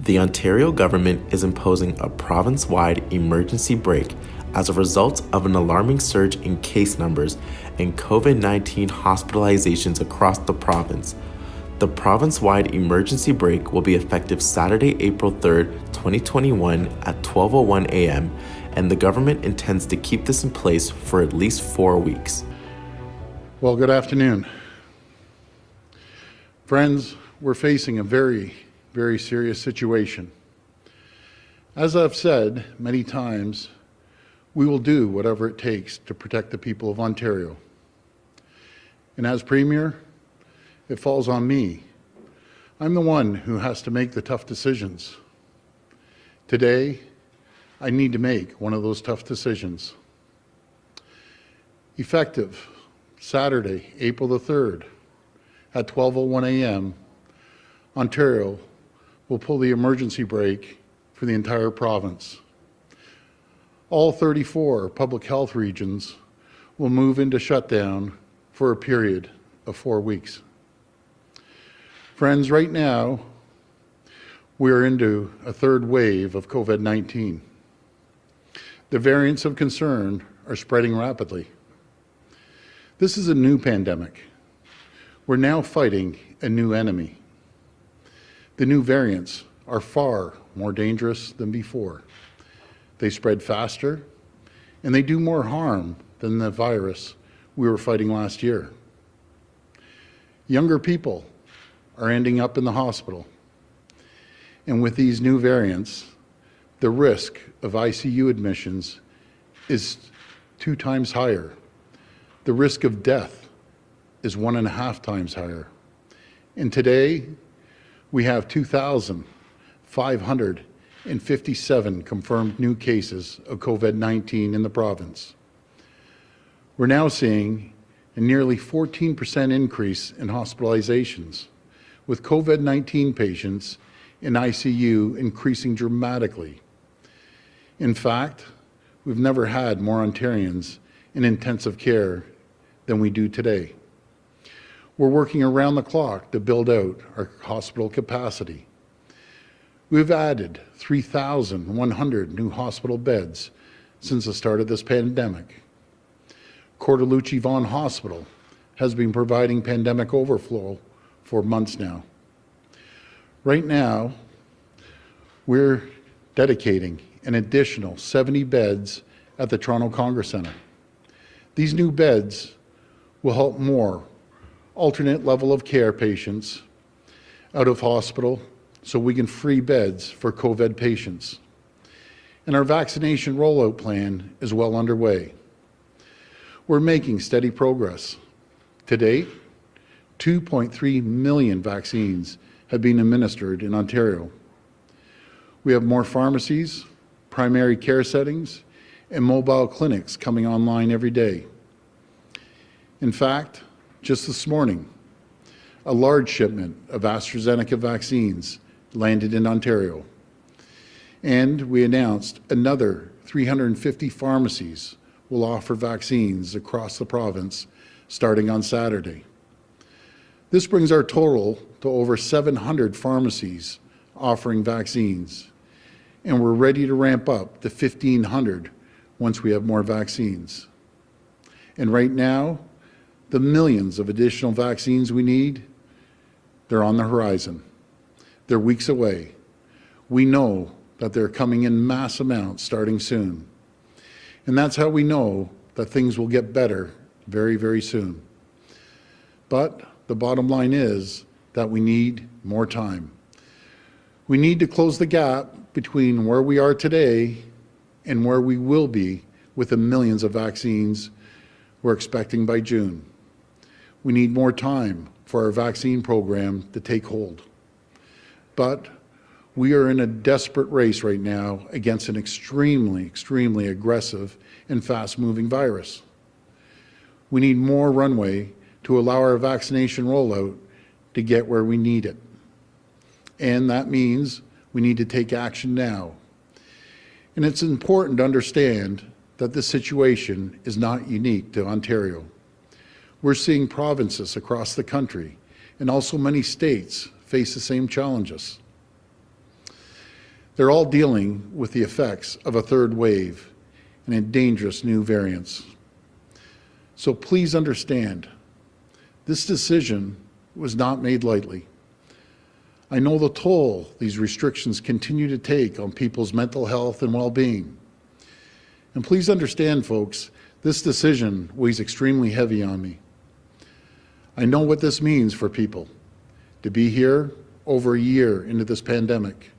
The Ontario government is imposing a province-wide emergency brake as a result of an alarming surge in case numbers and COVID-19 hospitalizations across the province. The province-wide emergency brake will be effective Saturday, April 3rd, 2021 at 12:01 a.m., and the government intends to keep this in place for at least 4 weeks. Well, good afternoon. Friends, we're facing a very serious situation. As I've said many times, we will do whatever it takes to protect the people of Ontario. And as Premier, it falls on me. I'm the one who has to make the tough decisions. Today, I need to make one of those tough decisions. Effective Saturday, April the 3rd, at 12:01 a.m., Ontario will pull the emergency brake for the entire province. All 34 public health regions will move into shutdown for a period of 4 weeks. Friends, right now, we're into a third wave of COVID-19. The variants of concern are spreading rapidly. This is a new pandemic. We're now fighting a new enemy. The new variants are far more dangerous than before. They spread faster, and they do more harm than the virus we were fighting last year. Younger people are ending up in the hospital. And with these new variants, the risk of ICU admissions is 2 times higher. The risk of death is 1.5 times higher. And today, we have 2,557 confirmed new cases of COVID-19 in the province. We're now seeing a nearly 14% increase in hospitalizations, with COVID-19 patients in ICU increasing dramatically. In fact, we've never had more Ontarians in intensive care than we do today. We're working around the clock to build out our hospital capacity. We've added 3,100 new hospital beds since the start of this pandemic. Cordalucci Vaughan Hospital has been providing pandemic overflow for months now. Right now, we're dedicating an additional 70 beds at the Toronto Congress Centre. These new beds will help more alternate level of care patients out of hospital so we can free beds for COVID patients. And our vaccination rollout plan is well underway. We're making steady progress. To date, 2.3 million vaccines have been administered in Ontario. We have more pharmacies, primary care settings, and mobile clinics coming online every day. In fact, just this morning, a large shipment of AstraZeneca vaccines landed in Ontario. And we announced another 350 pharmacies will offer vaccines across the province starting on Saturday. This brings our total to over 700 pharmacies offering vaccines, and we're ready to ramp up to 1,500 once we have more vaccines. And right now, the millions of additional vaccines we need, they're on the horizon. They're weeks away. We know that they're coming in mass amounts starting soon. And that's how we know that things will get better very soon. But the bottom line is that we need more time. We need to close the gap between where we are today and where we will be with the millions of vaccines we're expecting by June. We need more time for our vaccine program to take hold. But we are in a desperate race right now against an extremely aggressive and fast-moving virus. We need more runway to allow our vaccination rollout to get where we need it. And that means we need to take action now. And it's important to understand that this situation is not unique to Ontario. We're seeing provinces across the country and also many states face the same challenges. They're all dealing with the effects of a third wave and a dangerous new variants. So please understand, this decision was not made lightly. I know the toll these restrictions continue to take on people's mental health and well-being. And please understand, folks, this decision weighs extremely heavy on me. I know what this means for people to be here over a year into this pandemic.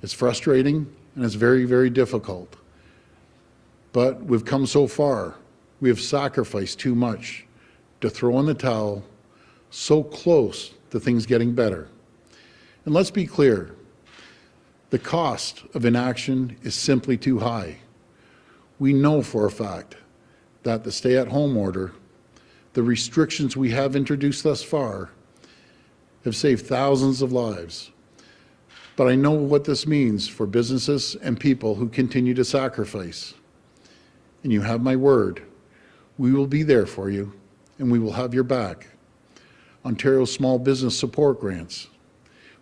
It's frustrating and it's very, very difficult. But we've come so far. We have sacrificed too much to throw in the towel so close to things getting better. And let's be clear, the cost of inaction is simply too high. We know for a fact that the stay-at-home order, the restrictions we have introduced thus far, have saved thousands of lives. But I know what this means for businesses and people who continue to sacrifice. And you have my word. We will be there for you, and we will have your back. Ontario's Small Business Support Grants,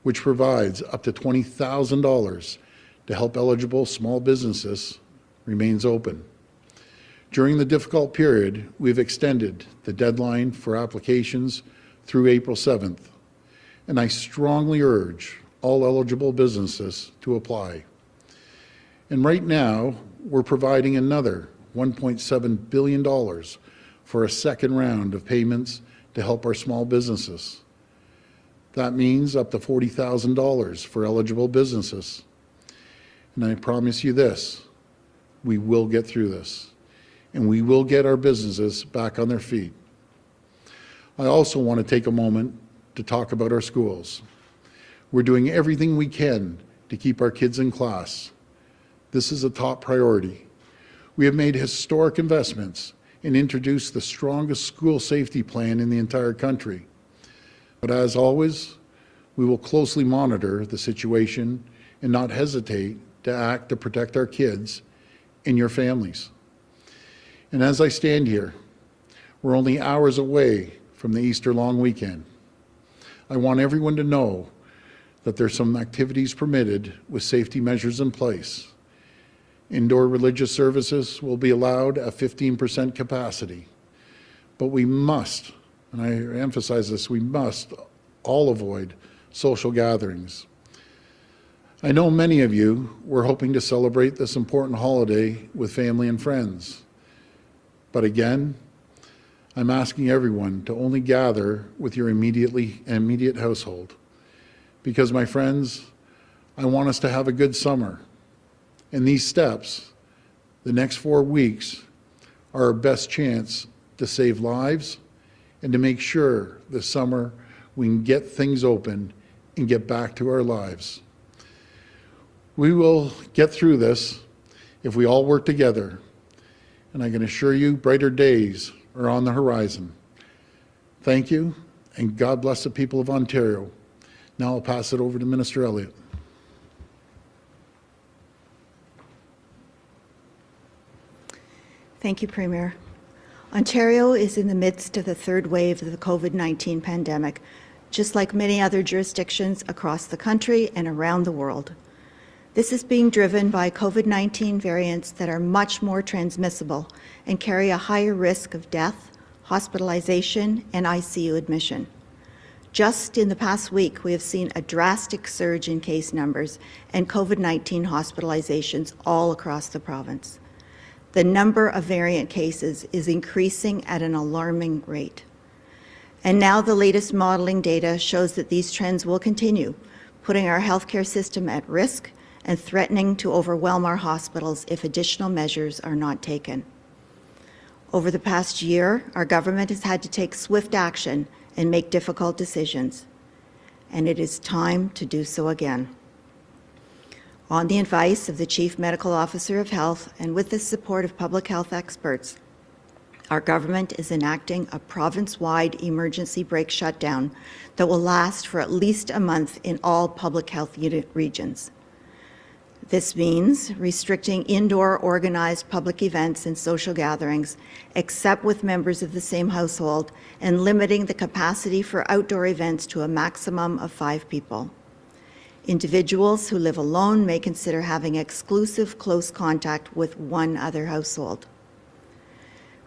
which provides up to $20,000 to help eligible small businesses, remains open. During the difficult period, we've extended the deadline for applications through April 7th, and I strongly urge all eligible businesses to apply. And right now, we're providing another $1.7 billion for a second round of payments to help our small businesses. That means up to $40,000 for eligible businesses. And I promise you this, we will get through this, and we will get our businesses back on their feet. I also want to take a moment to talk about our schools. We're doing everything we can to keep our kids in class. This is a top priority. We have made historic investments and introduced the strongest school safety plan in the entire country. But as always, we will closely monitor the situation and not hesitate to act to protect our kids and your families. And as I stand here, we're only hours away from the Easter long weekend. I want everyone to know that there's some activities permitted with safety measures in place. Indoor religious services will be allowed at 15% capacity. But we must, and I emphasize this, we must all avoid social gatherings. I know many of you were hoping to celebrate this important holiday with family and friends. But again, I'm asking everyone to only gather with your immediate household. Because, my friends, I want us to have a good summer. And these steps, the next 4 weeks, are our best chance to save lives and to make sure this summer we can get things open and get back to our lives. We will get through this if we all work together. And I can assure you, brighter days are on the horizon. Thank you, and God bless the people of Ontario. Now I'll pass it over to Minister Elliott. Thank you, Premier. Ontario is in the midst of the third wave of the COVID-19 pandemic, just like many other jurisdictions across the country and around the world. This is being driven by COVID-19 variants that are much more transmissible and carry a higher risk of death, hospitalization, and ICU admission. Just in the past week, we have seen a drastic surge in case numbers and COVID-19 hospitalizations all across the province. The number of variant cases is increasing at an alarming rate. And now the latest modeling data shows that these trends will continue, putting our healthcare system at risk and threatening to overwhelm our hospitals if additional measures are not taken. Over the past year, our government has had to take swift action and make difficult decisions, and it is time to do so again. On the advice of the Chief Medical Officer of Health and with the support of public health experts, our government is enacting a province-wide emergency brake shutdown that will last for at least a month in all public health unit regions. This means restricting indoor organized public events and social gatherings, except with members of the same household, and limiting the capacity for outdoor events to a maximum of 5 people. Individuals who live alone may consider having exclusive close contact with one other household.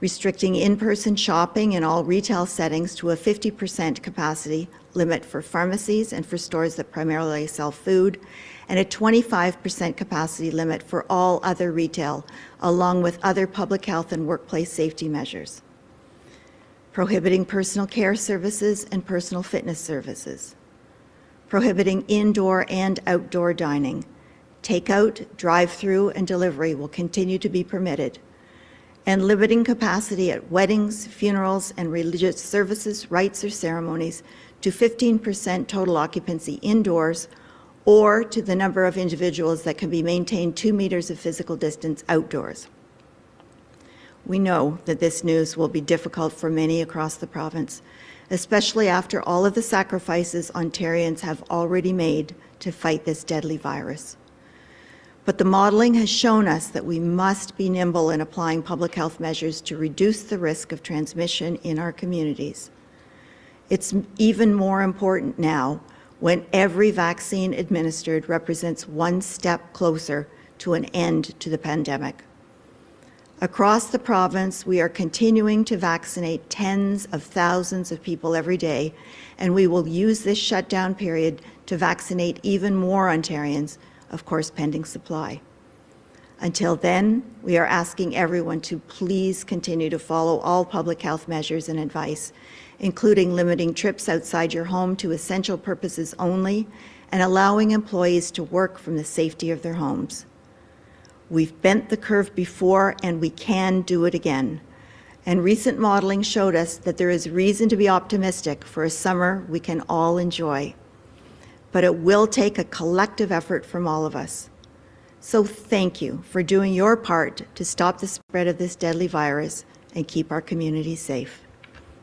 Restricting in-person shopping in all retail settings to a 50% capacity limit for pharmacies and for stores that primarily sell food, and a 25% capacity limit for all other retail, along with other public health and workplace safety measures. Prohibiting personal care services and personal fitness services. Prohibiting indoor and outdoor dining. Takeout, drive-through, and delivery will continue to be permitted. And limiting capacity at weddings, funerals, and religious services, rites, or ceremonies to 15% total occupancy indoors, or to the number of individuals that can be maintained 2 meters of physical distance outdoors. We know that this news will be difficult for many across the province, especially after all of the sacrifices Ontarians have already made to fight this deadly virus. But the modeling has shown us that we must be nimble in applying public health measures to reduce the risk of transmission in our communities. It's even more important now when every vaccine administered represents one step closer to an end to the pandemic. Across the province, we are continuing to vaccinate tens of thousands of people every day, and we will use this shutdown period to vaccinate even more Ontarians, of course, pending supply. Until then, we are asking everyone to please continue to follow all public health measures and advice, including limiting trips outside your home to essential purposes only and allowing employees to work from the safety of their homes. We've bent the curve before, and we can do it again. And recent modeling showed us that there is reason to be optimistic for a summer we can all enjoy. But it will take a collective effort from all of us. So thank you for doing your part to stop the spread of this deadly virus and keep our communities safe.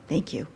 Thank you.